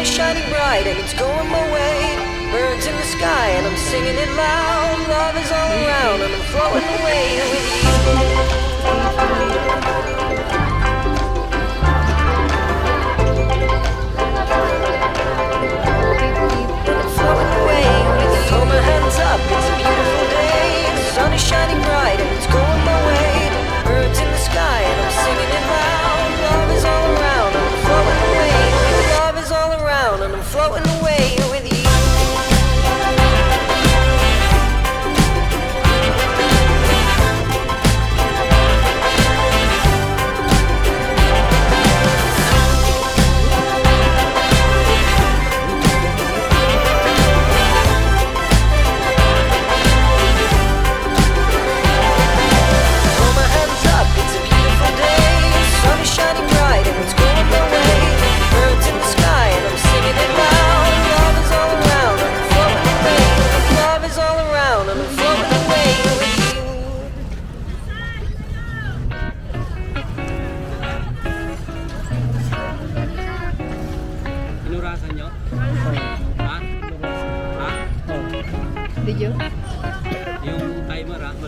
is shining bright and it's going my way. Birds in the sky and I'm singing it loud. Love is all around and I'm floating away with you. It's a beautiful day. The sun is shining bright and it's going my way. Birds in the sky and I'm singing it loud. Love is all around and I'm floating away. Love is all around and I'm floating away with you.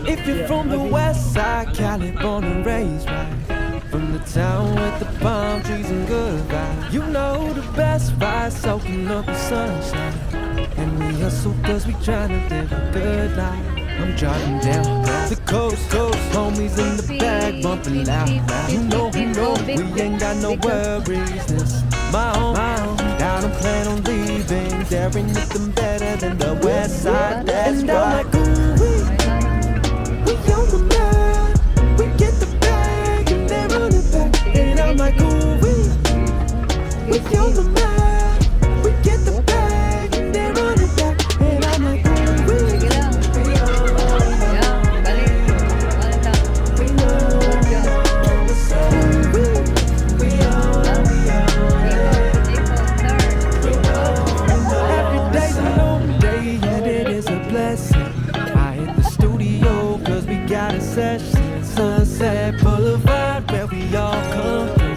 If you're from the west side, Cali, born and raised right from the town with the palm trees and good vibes. You know the best vibes, soaking up the sunshine. And we hustle cause we tryna live a good life. I'm driving down the coast, homies in the back, bumping loud. You know, we ain't got no worries. This my home, now I'm planning on leaving. There ain't nothing better than the west side, that's right. We on the map, we get the bag and then run it back. And I'm like, ooh, we on the map, we get the bag and then run it back. And I'm like, ooh, we on every day's a long day and it is a blessing. I hit the studio cause we got a session. Sunset Boulevard where we all come through.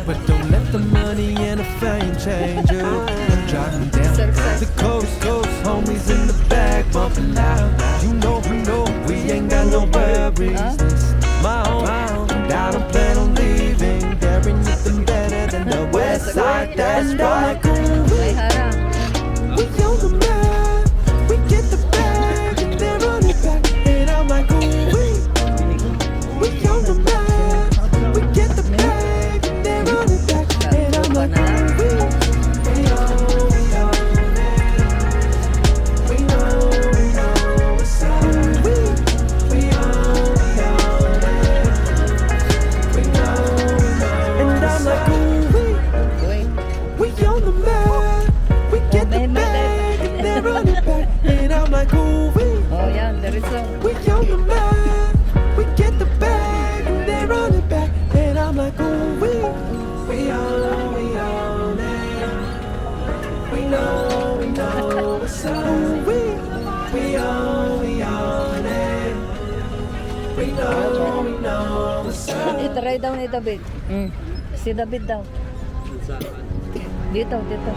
But don't let the money and the fame change you. I'm driving down the coast, homies in the back bumping loud. You know, we ain't got no worries. This my home, now I'm planning on leaving. There ain't nothing better than the west side, that's right. We on the map, we get the bag and then run it back. And I'm like, ooh, we on the map, we get the bag and then run it back. And I'm like, ooh, we on it. We know what's up. We on it. We know. And I'm like, ooh, we on the map, we get the bag and then run it back. And I'm like, ooh, we on the map, we get the bag and then run it back. And I'm like, ooh, we on it. We know what's up. We on it. We know what's up. Itry daw ni David. Si David daw. Dito. Dito.